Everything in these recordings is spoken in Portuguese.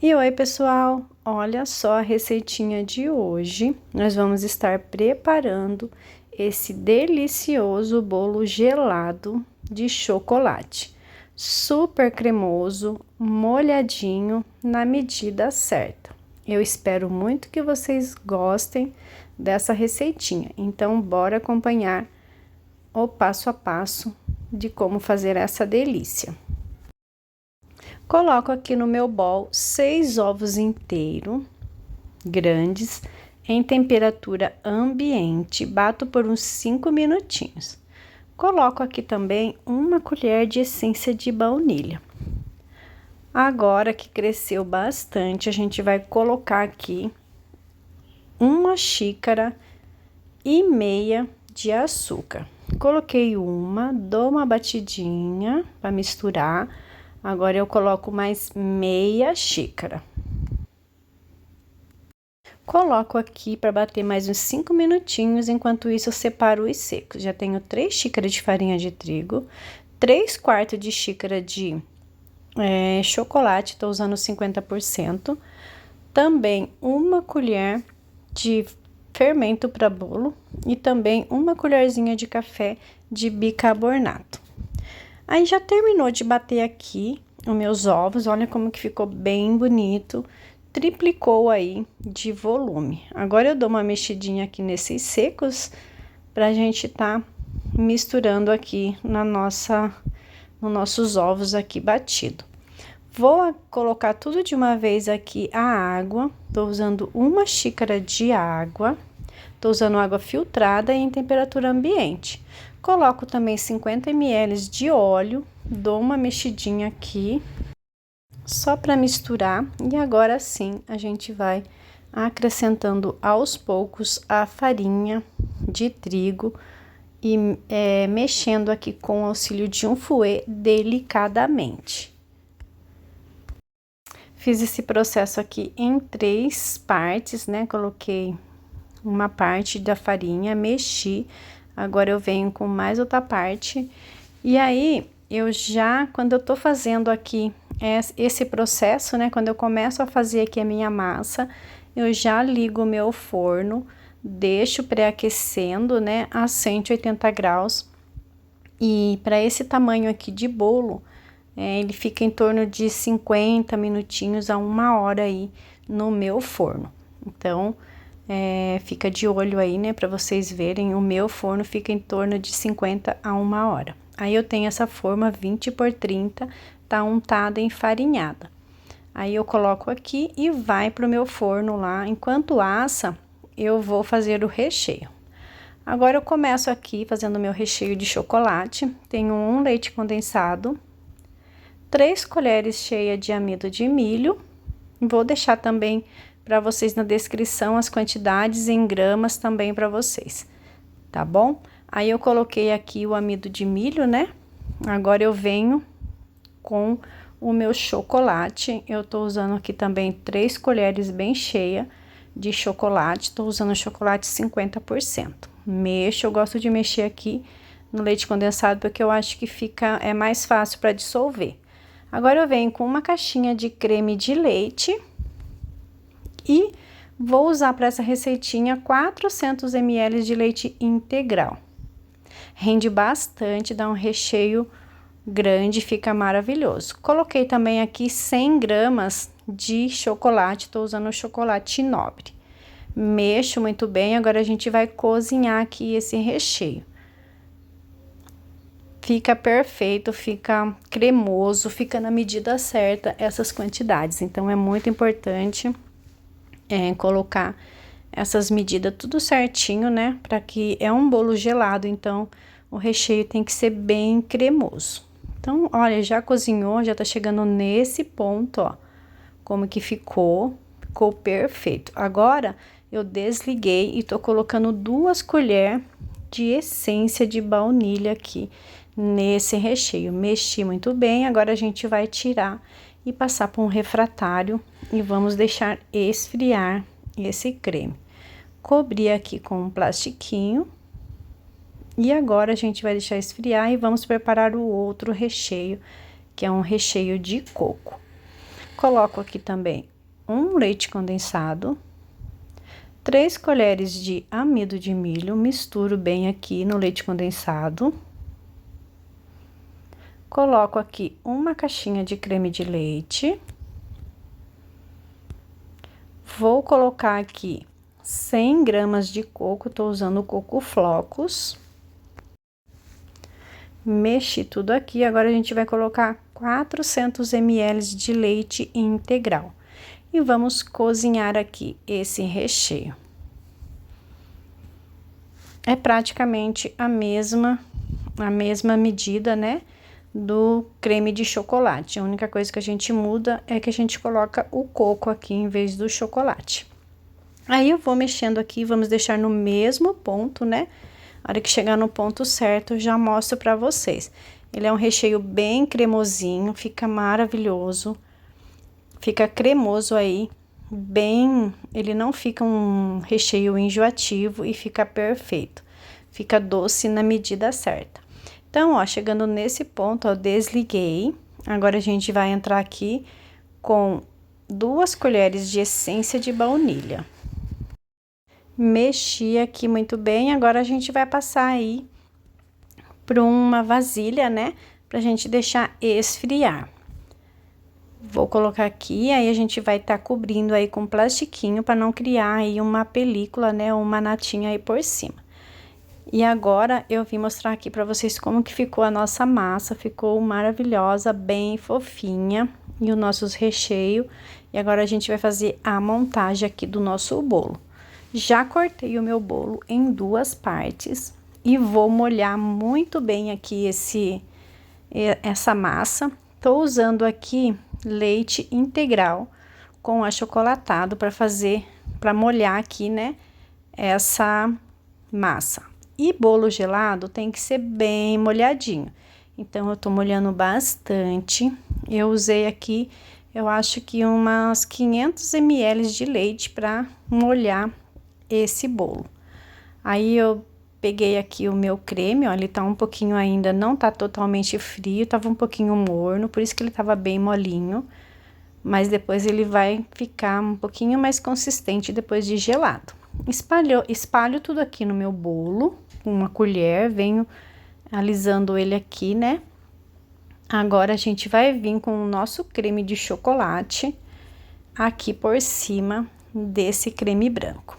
E oi, pessoal! Olha só a receitinha de hoje. Nós vamos estar preparando esse delicioso bolo gelado de chocolate. Super cremoso, molhadinho, na medida certa. Eu espero muito que vocês gostem dessa receitinha. Então, bora acompanhar o passo a passo de como fazer essa delícia. Coloco aqui no meu bowl 6 ovos inteiros, grandes, em temperatura ambiente. Bato por uns 5 minutinhos. Coloco aqui também uma colher de essência de baunilha. Agora que cresceu bastante, a gente vai colocar aqui 1,5 xícara de açúcar. Coloquei dou uma batidinha para misturar. Agora eu coloco mais meia xícara. Coloco aqui para bater mais uns 5 minutinhos, enquanto isso eu separo os secos. Já tenho 3 xícaras de farinha de trigo, 3/4 de xícara de chocolate, tô usando 50%. Também 1 colher de fermento para bolo e também 1 colherzinha de café de bicarbonato. Aí já terminou de bater aqui os meus ovos, olha como que ficou bem bonito, triplicou aí de volume. Agora eu dou uma mexidinha aqui nesses secos pra gente tá misturando aqui nos nossos ovos aqui batido. Vou colocar tudo de uma vez aqui a água, tô usando 1 xícara de água, tô usando água filtrada e em temperatura ambiente. Coloco também 50 ml de óleo, dou uma mexidinha aqui, só para misturar. E agora sim, a gente vai acrescentando aos poucos a farinha de trigo e mexendo aqui com o auxílio de um fouet delicadamente. Fiz esse processo aqui em 3 partes, né? Coloquei uma parte da farinha, mexi. Agora eu venho com mais outra parte. E aí, quando eu tô fazendo aqui esse processo, né? Quando eu começo a fazer aqui a minha massa, eu já ligo o meu forno, deixo pré-aquecendo, né? A 180 graus. E para esse tamanho aqui de bolo, ele fica em torno de 50 minutinhos a 1 hora aí no meu forno. Então, fica de olho aí, né, para vocês verem, o meu forno fica em torno de 50 a 1 hora. Aí eu tenho essa forma 20 por 30, tá untada e enfarinhada. Aí eu coloco aqui e vai pro meu forno lá. Enquanto assa, eu vou fazer o recheio. Agora eu começo aqui fazendo o meu recheio de chocolate. Tenho 1 leite condensado, 3 colheres cheias de amido de milho. Vou deixar também para vocês na descrição as quantidades em gramas também para vocês, tá bom? Aí eu coloquei aqui o amido de milho, né? Agora eu venho com o meu chocolate. Eu tô usando aqui também 3 colheres bem cheias de chocolate. Tô usando chocolate 50%. Mexo, eu gosto de mexer aqui no leite condensado porque eu acho que é mais fácil para dissolver. Agora eu venho com uma caixinha de creme de leite. E vou usar para essa receitinha 400 ml de leite integral. Rende bastante, dá um recheio grande, fica maravilhoso. Coloquei também aqui 100 gramas de chocolate, tô usando o chocolate nobre. Mexo muito bem, agora a gente vai cozinhar aqui esse recheio. Fica perfeito, fica cremoso, fica na medida certa essas quantidades. Então, é muito importante colocar essas medidas tudo certinho, né? Para que é um bolo gelado, então o recheio tem que ser bem cremoso. Então, olha, já cozinhou, já tá chegando nesse ponto, ó, como que ficou perfeito. Agora, eu desliguei e tô colocando 2 colheres de essência de baunilha aqui nesse recheio. Mexi muito bem, agora a gente vai tirar e passar por um refratário e vamos deixar esfriar esse creme. Cobri aqui com um plastiquinho e agora a gente vai deixar esfriar e vamos preparar o outro recheio, que é um recheio de coco. Coloco aqui também um leite condensado, 3 colheres de amido de milho, misturo bem aqui no leite condensado. Coloco aqui uma caixinha de creme de leite. Vou colocar aqui 100 gramas de coco, tô usando coco flocos. Mexi tudo aqui, agora a gente vai colocar 400 ml de leite integral. E vamos cozinhar aqui esse recheio. É praticamente a mesma medida, né, do creme de chocolate. A única coisa que a gente muda é que a gente coloca o coco aqui em vez do chocolate. Aí eu vou mexendo aqui, vamos deixar no mesmo ponto, né? A hora que chegar no ponto certo, eu já mostro pra vocês. Ele é um recheio bem cremosinho, fica maravilhoso. Fica cremoso aí, bem... Ele não fica um recheio enjoativo e fica perfeito. Fica doce na medida certa. Então, ó, chegando nesse ponto, ó, desliguei. Agora, a gente vai entrar aqui com 2 colheres de essência de baunilha. Mexi aqui muito bem, agora a gente vai passar aí para uma vasilha, né? Pra gente deixar esfriar. Vou colocar aqui, aí a gente vai estar cobrindo aí com plastiquinho para não criar aí uma película, né? Uma natinha aí por cima. E agora eu vim mostrar aqui para vocês como que ficou a nossa massa, ficou maravilhosa, bem fofinha, e o nosso recheio. E agora a gente vai fazer a montagem aqui do nosso bolo. Já cortei o meu bolo em 2 partes e vou molhar muito bem aqui essa massa. Tô usando aqui leite integral com achocolatado para molhar aqui, né, essa massa. E bolo gelado tem que ser bem molhadinho. Então, eu tô molhando bastante. Eu usei aqui, eu acho que umas 500 ml de leite para molhar esse bolo. Aí, eu peguei aqui o meu creme, ó, ele tá um pouquinho ainda, não tá totalmente frio, tava um pouquinho morno, por isso que ele tava bem molinho. Mas depois ele vai ficar um pouquinho mais consistente depois de gelado. Espalho tudo aqui no meu bolo, com uma colher, venho alisando ele aqui, né? Agora, a gente vai vir com o nosso creme de chocolate aqui por cima desse creme branco.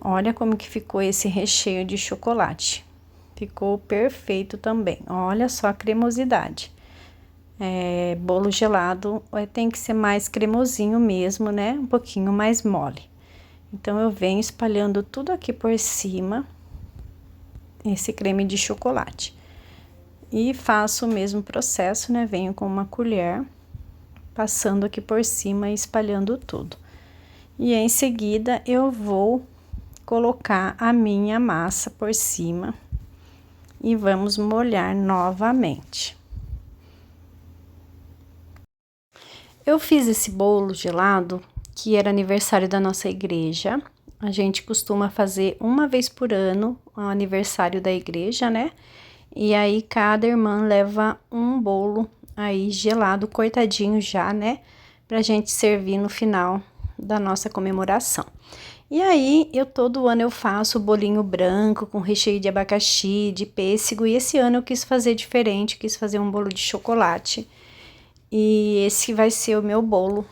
Olha como que ficou esse recheio de chocolate. Ficou perfeito também. Olha só a cremosidade. Bolo gelado tem que ser mais cremosinho mesmo, né? Um pouquinho mais mole. Então, eu venho espalhando tudo aqui por cima, esse creme de chocolate. E faço o mesmo processo, né? Venho com uma colher, passando aqui por cima e espalhando tudo. E em seguida, eu vou colocar a minha massa por cima e vamos molhar novamente. Eu fiz esse bolo gelado, que era aniversário da nossa igreja. A gente costuma fazer uma vez por ano o aniversário da igreja, né? E aí, cada irmã leva um bolo aí gelado, cortadinho já, né? Pra gente servir no final da nossa comemoração. E aí, todo ano eu faço o bolinho branco com recheio de abacaxi, de pêssego. E esse ano eu quis fazer diferente, quis fazer um bolo de chocolate. E esse vai ser o meu bolo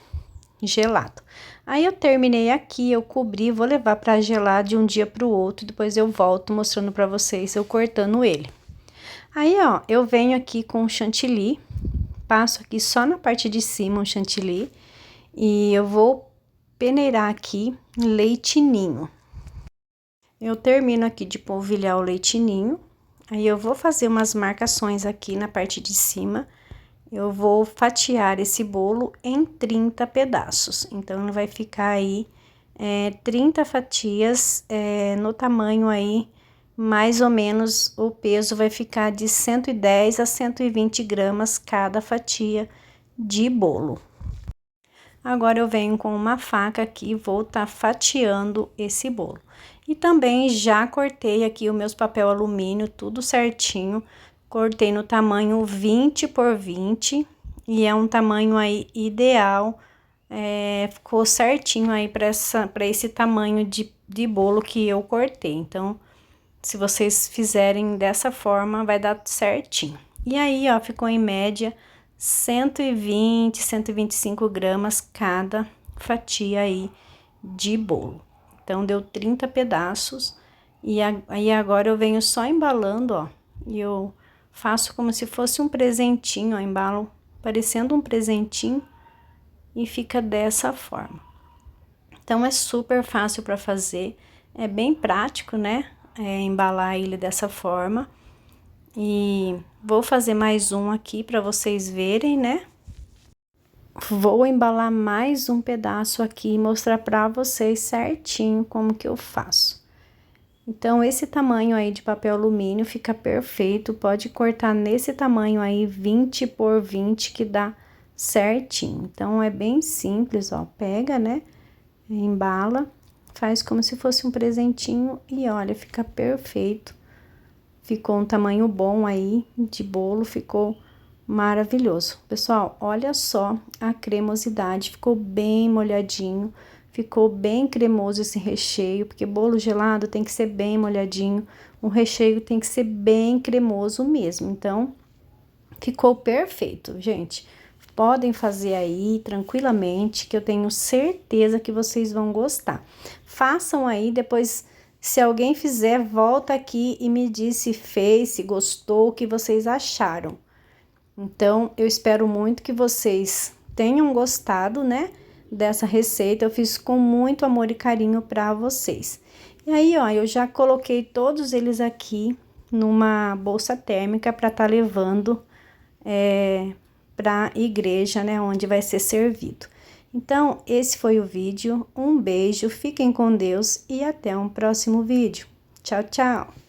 gelado. Aí, eu terminei aqui, eu cobri, vou levar para gelar de um dia para o outro. Depois eu volto mostrando para vocês eu cortando ele. Aí, ó, eu venho aqui com o chantilly, passo aqui só na parte de cima o chantilly. E eu vou peneirar aqui leite ninho. Eu termino aqui de polvilhar o leite ninho. Aí, eu vou fazer umas marcações aqui na parte de cima. Eu vou fatiar esse bolo em 30 pedaços. Então, ele vai ficar aí 30 fatias no tamanho aí, mais ou menos o peso vai ficar de 110 a 120 gramas cada fatia de bolo. Agora, eu venho com uma faca aqui e vou estar fatiando esse bolo. E também já cortei aqui os meus papel alumínio, tudo certinho. Cortei no tamanho 20 por 20 e é um tamanho aí ideal ficou certinho aí para esse tamanho de bolo que eu cortei. Então, se vocês fizerem dessa forma, vai dar certinho. E aí, ó, ficou em média 120, 125 gramas cada fatia aí de bolo. Então, deu 30 pedaços. E aí, agora eu venho só embalando, ó. E eu faço como se fosse um presentinho, ó. Embalo parecendo um presentinho e fica dessa forma. Então, é super fácil para fazer. É bem prático, né? Embalar ele dessa forma. E vou fazer mais um aqui para vocês verem, né? Vou embalar mais um pedaço aqui e mostrar para vocês certinho como que eu faço. Então, esse tamanho aí de papel alumínio fica perfeito. Pode cortar nesse tamanho aí, 20 por 20, que dá certinho. Então, é bem simples, ó. Pega, né? Embala, faz como se fosse um presentinho e olha, fica perfeito. Ficou um tamanho bom aí de bolo, ficou maravilhoso. Pessoal, olha só a cremosidade, ficou bem molhadinho, ficou bem cremoso esse recheio, porque bolo gelado tem que ser bem molhadinho, o recheio tem que ser bem cremoso mesmo. Então, ficou perfeito, gente. Podem fazer aí tranquilamente, que eu tenho certeza que vocês vão gostar. Façam aí, depois, se alguém fizer, volta aqui e me diz se fez, se gostou, o que vocês acharam. Então, eu espero muito que vocês tenham gostado, né, dessa receita. Eu fiz com muito amor e carinho para vocês. E aí, ó, eu já coloquei todos eles aqui numa bolsa térmica para estar levando para a igreja, né, onde vai ser servido. Então, esse foi o vídeo. Um beijo, fiquem com Deus e até um próximo vídeo. Tchau, tchau!